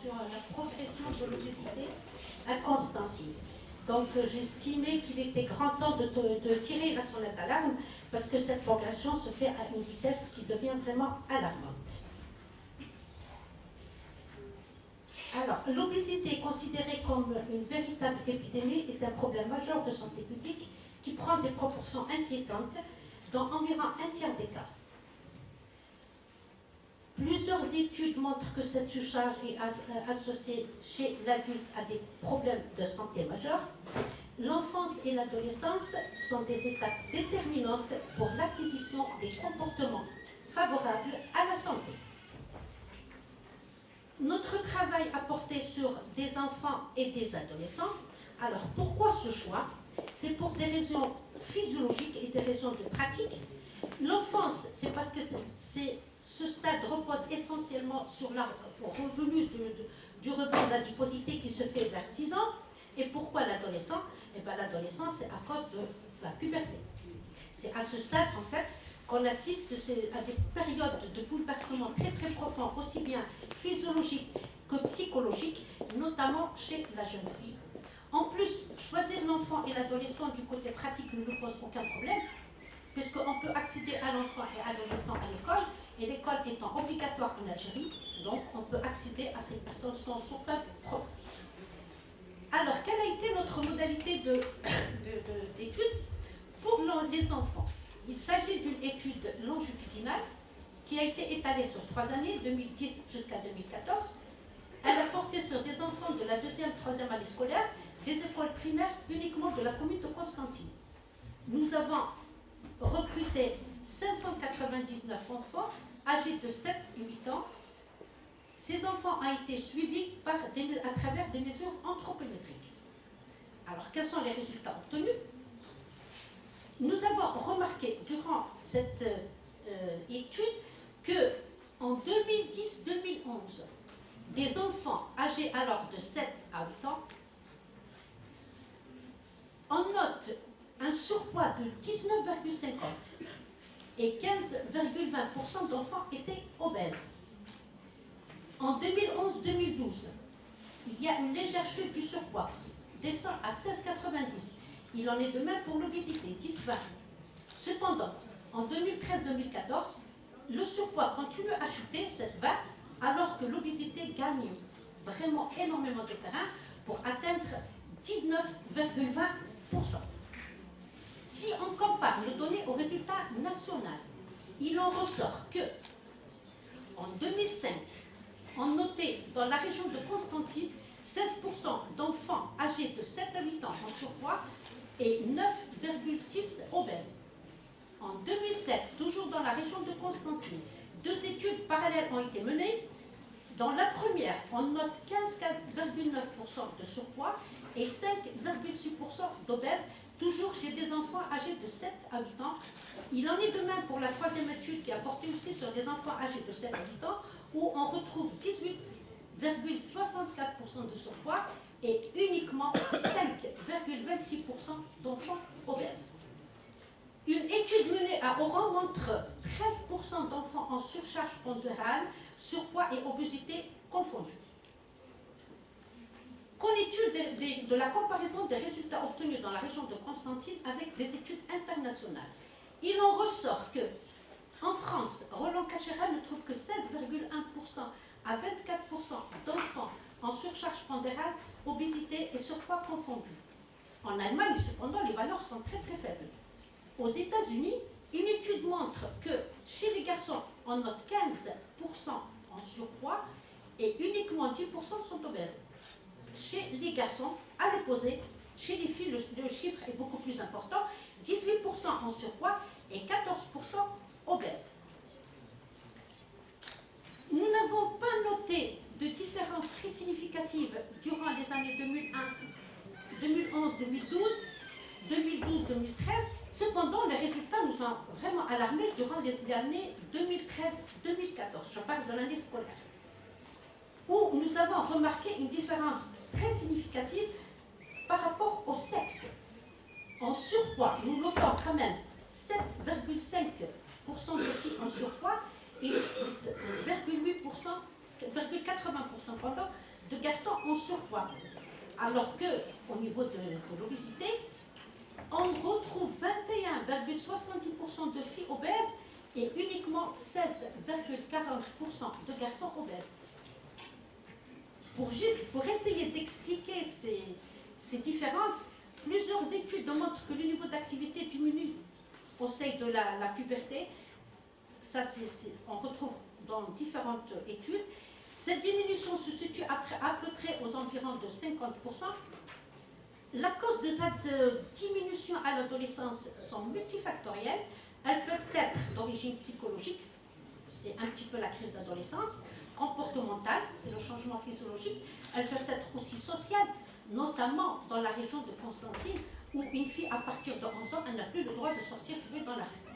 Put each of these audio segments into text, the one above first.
Sur la progression de l'obésité à Constantine. Donc j'estimais qu'il était grand temps de tirer la sonnette d'alarme parce que cette progression se fait à une vitesse qui devient vraiment alarmante. Alors, l'obésité considérée comme une véritable épidémie est un problème majeur de santé publique qui prend des proportions inquiétantes dans environ un tiers des cas. Plusieurs études montrent que cette surcharge est associée chez l'adulte à des problèmes de santé majeurs. L'enfance et l'adolescence sont des étapes déterminantes pour l'acquisition des comportements favorables à la santé. Notre travail a porté sur des enfants et des adolescents. Alors pourquoi ce choix? C'est pour des raisons physiologiques et des raisons de pratique. L'enfance, c'est parce que ce stade repose essentiellement sur le revenu du rebond d'adiposité qui se fait vers 6 ans. Et pourquoi l'adolescent? Eh bien, l'adolescent, c'est à cause de la puberté. C'est à ce stade, en fait, qu'on assiste à des périodes de bouleversement très très profonds, aussi bien physiologiques que psychologiques, notamment chez la jeune fille. En plus, choisir l'enfant et l'adolescent du côté pratique ne nous pose aucun problème, puisqu'on peut accéder à l'enfant et à l'adolescent à l'école, et l'école étant obligatoire en Algérie, donc on peut accéder à ces personnes sans aucun problème. Alors, quelle a été notre modalité d'étude pour les enfants? Il s'agit d'une étude longitudinale qui a été étalée sur 3 années, 2010 jusqu'à 2014. Elle a porté sur des enfants de la 2e, 3e année scolaire, des écoles primaires uniquement de la commune de Constantine. Nous avons recruté 599 enfants âgés de 7 et 8 ans. Ces enfants ont été suivis à travers des mesures anthropométriques. Alors, quels sont les résultats obtenus? Nous avons remarqué durant cette étude que en 2010-2011, des enfants âgés alors de 7 à 8 ans, on note un surpoids de 19,50 et 15,20% d'enfants étaient obèses. En 2011-2012, il y a une légère chute du surpoids, descend à 16,90. Il en est de même pour l'obésité, 10,20. Cependant, en 2013-2014, le surpoids continue à chuter, 7,20, alors que l'obésité gagne vraiment énormément de terrain pour atteindre 19,20%. Si on compare les données aux résultats nationaux, il en ressort que en 2005, on notait dans la région de Constantine 16% d'enfants âgés de 7 à 8 ans en surpoids et 9,6 obèses. En 2007, toujours dans la région de Constantine, 2 études parallèles ont été menées. Dans la première, on note 15,9% de surpoids et 5,6% d'obèses, toujours chez des enfants âgés de 7 à 8 ans. Il en est de même pour la 3e étude qui a porté aussi sur des enfants âgés de 7 à 8 ans, où on retrouve 18,64% de surpoids et uniquement 5,26% d'enfants obèses. Une étude menée à Oran montre 13% d'enfants en surcharge pondérale, surpoids et obésité confondus. Qu'en est-il de la comparaison des résultats obtenus dans la région de Constantine avec des études internationales? Il en ressort que, en France, Roland Cachera ne trouve que 16,1% à 24% d'enfants en surcharge pondérale, obésité et surpoids confondus. En Allemagne, cependant, les valeurs sont très très faibles. Aux États-Unis, une étude montre que chez les garçons, on note 15% en surpoids et uniquement 10% sont obèses. Chez les garçons, à l'opposé, chez les filles, le chiffre est beaucoup plus important, 18% en surpoids et 14% obèses. Nous n'avons pas noté de différence très significative durant les années 2001, 2011, 2012, 2012-2013. Cependant, les résultats nous ont vraiment alarmés durant les années 2013-2014. Je parle de l'année scolaire, où nous avons remarqué une différence très significative par rapport au sexe. En surpoids, nous notons quand même 7,5% de filles en surpoids et 6,80% de garçons en surpoids. Alors qu'au niveau de l'obésité, on retrouve 21,70% de filles obèses et uniquement 16,40% de garçons obèses. Pour essayer d'expliquer ces différences, plusieurs études démontrent que le niveau d'activité diminue au sein de la puberté. Ça, on retrouve dans différentes études. Cette diminution se situe à peu près aux environs de 50%. La cause de cette diminution à l'adolescence sont multifactorielles. Elles peuvent être d'origine psychologique, c'est un petit peu la crise d'adolescence, comportementale, c'est le changement physiologique. Elles peuvent être aussi sociales, notamment dans la région de Constantine, où une fille à partir de 11 ans, elle n'a plus le droit de sortir jouer dans la rue.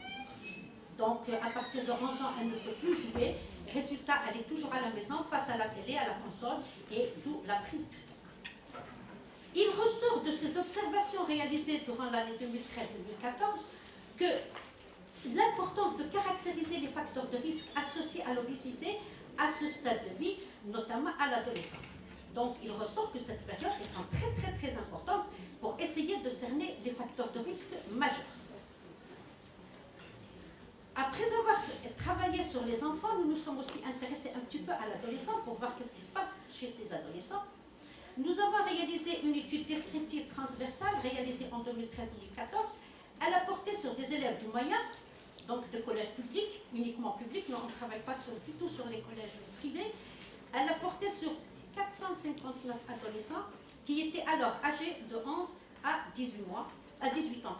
Donc à partir de 11 ans, elle ne peut plus jouer. Résultat, elle est toujours à la maison, face à la télé, à la console, et d'où la prise du temps. Il ressort de ces observations réalisées durant l'année 2013-2014 que l'importance de caractériser les facteurs de risque associés à l'obésité à ce stade de vie, notamment à l'adolescence. Donc il ressort que cette période est très importante pour essayer de cerner les facteurs de risque majeurs. Après avoir travaillé sur les enfants, nous nous sommes aussi intéressés un petit peu à l'adolescent pour voir qu'est-ce qui se passe chez ces adolescents. Nous avons réalisé une étude descriptive transversale réalisée en 2013-2014. Elle a porté sur des élèves du moyen, donc de collèges publics, uniquement publics. Nous, on ne travaille pas du tout sur les collèges privés. Elle a porté sur 459 adolescents qui étaient alors âgés de 11 à 18 ans,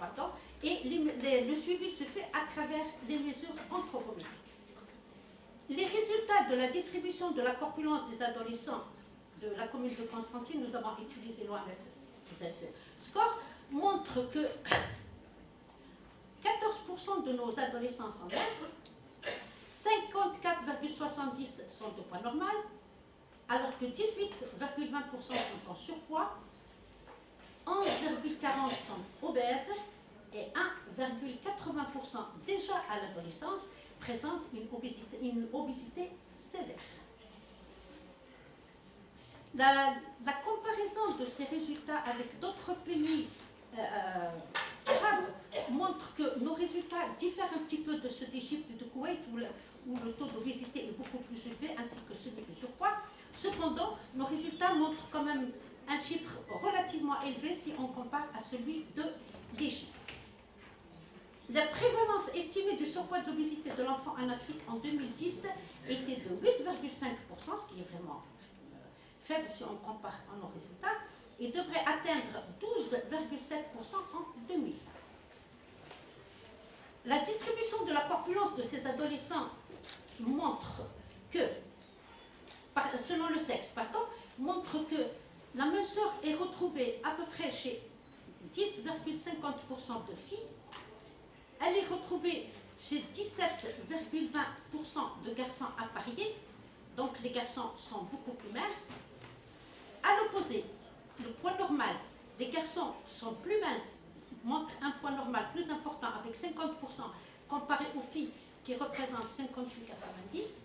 et le suivi se fait à travers les mesures anthropométriques. Les résultats de la distribution de la corpulence des adolescents de la commune de Constantine, nous avons utilisé l'OMS score, montrent que 14% de nos adolescents sont minces, 54,70% sont de poids normal, alors que 18,20% sont en surpoids, 11,40% sont obèses et 1,80% déjà à l'adolescence présentent une obésité sévère. La comparaison de ces résultats avec d'autres pays arabes montre que nos résultats diffèrent un petit peu de ceux d'Égypte et de Koweït où le taux d'obésité est beaucoup plus élevé ainsi que celui du surpoids. Cependant, nos résultats montrent quand même un chiffre relativement élevé si on compare à celui de l'Égypte. La prévalence estimée du surpoids et de l'obésité de l'enfant en Afrique en 2010 était de 8,5%, ce qui est vraiment faible si on compare à nos résultats, et devrait atteindre 12,7% en 2020. La distribution de la corpulence de ces adolescents montre que, selon le sexe, montre que la minceur est retrouvée à peu près chez 10,50% de filles. Elle est retrouvée chez 17,20% de garçons appariés, donc les garçons sont beaucoup plus minces. À l'opposé, le poids normal des garçons sont plus minces, montre un poids normal plus important avec 50% comparé aux filles qui représentent 58,90.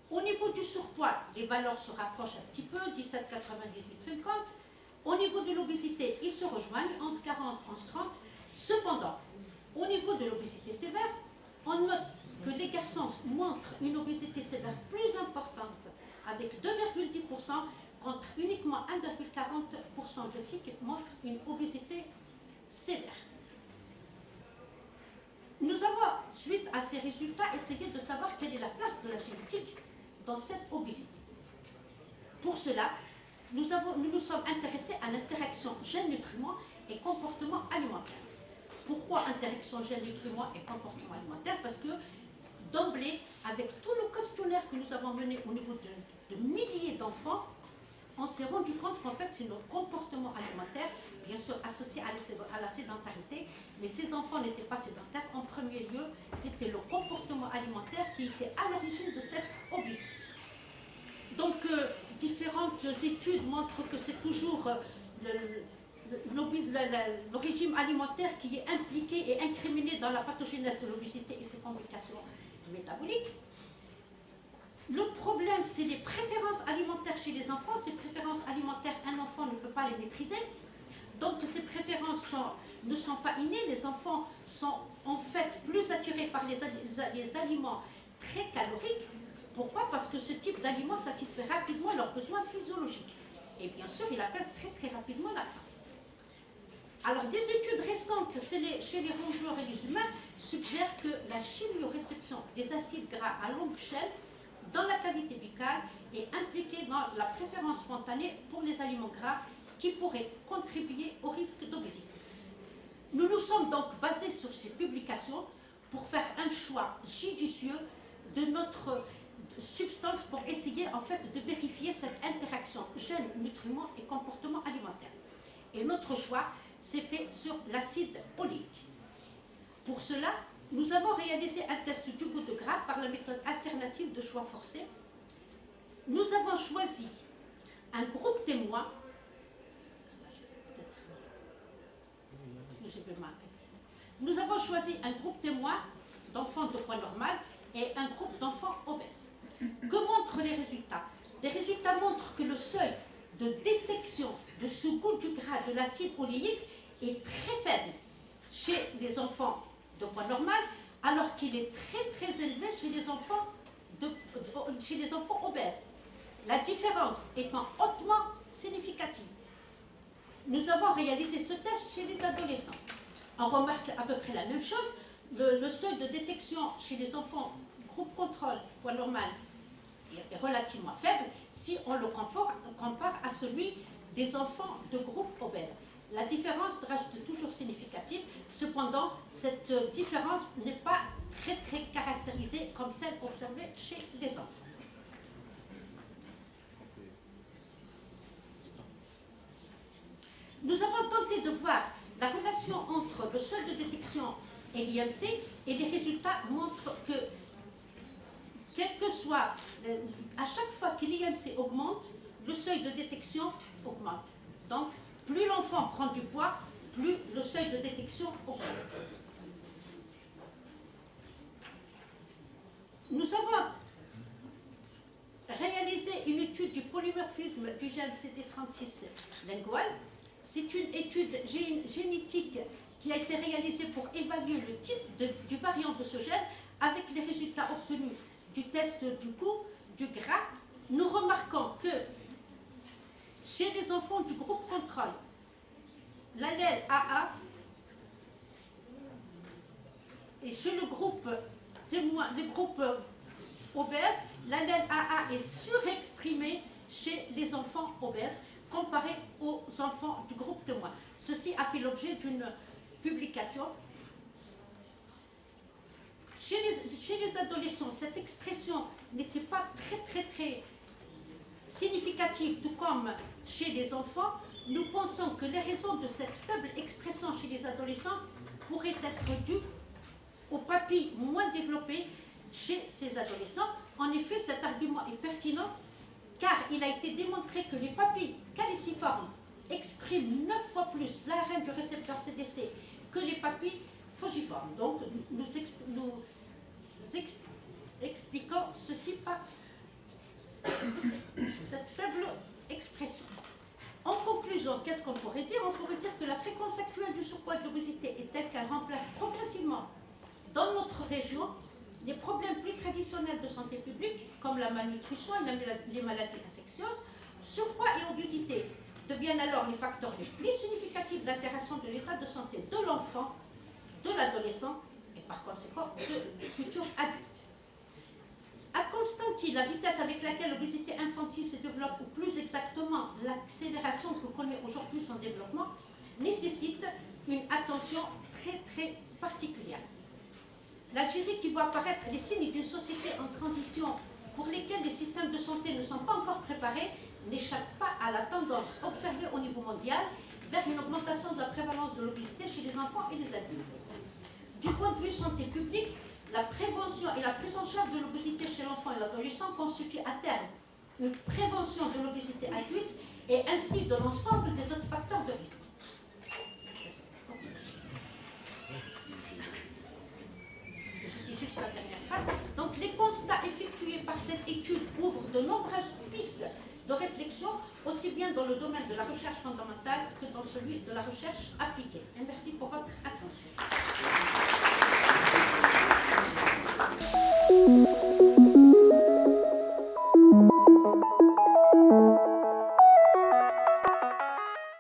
Au niveau du surpoids, les valeurs se rapprochent un petit peu, 17,90, 18,50. Au niveau de l'obésité, ils se rejoignent, 11,40, 11,30. Cependant, au niveau de l'obésité sévère, on note que les garçons montrent une obésité sévère plus importante, avec 2,10% contre uniquement 1,40% de filles qui montrent une obésité sévère. Nous avons, suite à ces résultats, essayé de savoir quelle est la place de la génétique dans cette obésité. Pour cela, nous nous sommes intéressés à l'interaction gène-nutriments et comportement alimentaire. Pourquoi interaction gène-nutriments et comportement alimentaire? Parce que d'emblée, avec tout le questionnaire que nous avons mené au niveau de milliers d'enfants, on s'est rendu compte qu'en fait, c'est notre comportement alimentaire, bien sûr associé à la sédentarité, mais ces enfants n'étaient pas sédentaires. En premier lieu, c'était le comportement alimentaire qui était à l'origine de cette obésité. Donc, différentes études montrent que c'est toujours le régime alimentaire qui est impliqué et incriminé dans la pathogénèse de l'obésité et ses complications métaboliques. Le problème, c'est les préférences alimentaires chez les enfants. Ces préférences alimentaires, un enfant ne peut pas les maîtriser. Donc, ces préférences ne sont pas innées. Les enfants sont en fait plus attirés par les aliments très caloriques. Pourquoi? Parce que ce type d'aliment satisfait rapidement leurs besoins physiologiques. Et bien sûr, il apaise très rapidement la faim. Alors, des études récentes chez les rongeurs et les humains suggèrent que la chimioréception des acides gras à longue chaîne dans la cavité buccale est impliquée dans la préférence spontanée pour les aliments gras qui pourraient contribuer au risque d'obésité. Nous nous sommes donc basés sur ces publications pour faire un choix judicieux de notre substance pour essayer en fait de vérifier cette interaction gènes, nutriments et comportement alimentaire. Et notre choix s'est fait sur l'acide oléique. Pour cela, nous avons réalisé un test du goût de gras par la méthode alternative de choix forcé. Nous avons choisi un groupe témoin. Nous avons choisi un groupe témoin d'enfants de poids normal et un groupe d'enfants obèses. Que montrent les résultats? Les résultats montrent que le seuil de détection de ce goût du gras de l'acide oléique est très faible chez les enfants de poids normal, alors qu'il est très élevé chez les enfants obèses. La différence étant hautement significative. Nous avons réalisé ce test chez les adolescents. On remarque à peu près la même chose. Le seuil de détection chez les enfants groupe contrôle poids normal est relativement faible si on le compare à celui des enfants de groupe obèse. La différence reste toujours significative, cependant, cette différence n'est pas très caractérisée comme celle observée chez les enfants. Nous avons tenté de voir la relation entre le seuil de détection et l'IMC, et les résultats montrent que, quel que soit, à chaque fois que l'IMC augmente, le seuil de détection augmente. Donc, plus l'enfant prend du poids, plus le seuil de détection augmente. Nous avons réalisé une étude du polymorphisme du gène CD36 lingual. C'est une étude génétique qui a été réalisée pour évaluer le type du variant de ce gène avec les résultats obtenus du test du goût, du gras. Nous remarquons que chez les enfants du groupe contrôle, l'allèle AA, et chez le groupe témoin, les groupes obèses, l'allèle AA est surexprimé chez les enfants obèses comparé aux enfants du groupe témoin. Ceci a fait l'objet d'une publication. Chez les adolescents, cette expression n'était pas très significative, tout comme chez les enfants. Nous pensons que les raisons de cette faible expression chez les adolescents pourraient être dues aux papilles moins développées chez ces adolescents. En effet, cet argument est pertinent car il a été démontré que les papilles caliciformes expriment 9 fois plus l'ARN du récepteur CDC que les papilles fongiformes. Donc, nous expliquons ceci par cette faible expression. En conclusion, qu'est-ce qu'on pourrait dire? On pourrait dire que la fréquence actuelle du surpoids et de l'obésité est telle qu'elle remplace progressivement dans notre région les problèmes plus traditionnels de santé publique, comme la malnutrition et les maladies infectieuses. Surpoids et obésité deviennent alors les facteurs les plus significatifs d'altération de l'état de santé de l'enfant, de l'adolescent et par conséquent de futur adulte. À Constantine, la vitesse avec laquelle l'obésité infantile se développe, ou plus exactement l'accélération que connaît aujourd'hui son développement, nécessite une attention très particulière. L'Algérie, qui voit apparaître les signes d'une société en transition pour lesquels les systèmes de santé ne sont pas encore préparés, n'échappe pas à la tendance observée au niveau mondial vers une augmentation de la prévalence de l'obésité chez les enfants et les adultes. Du point de vue santé publique, la prévention et la prise en charge de l'obésité chez l'enfant et l'adolescent constituent à terme une prévention de l'obésité adulte et ainsi de l'ensemble des autres facteurs de risque. Je dis juste la dernière phrase. Donc, les constats effectués par cette étude ouvrent de nombreuses pistes de réflexion, aussi bien dans le domaine de la recherche fondamentale que dans celui de la recherche appliquée. Et merci pour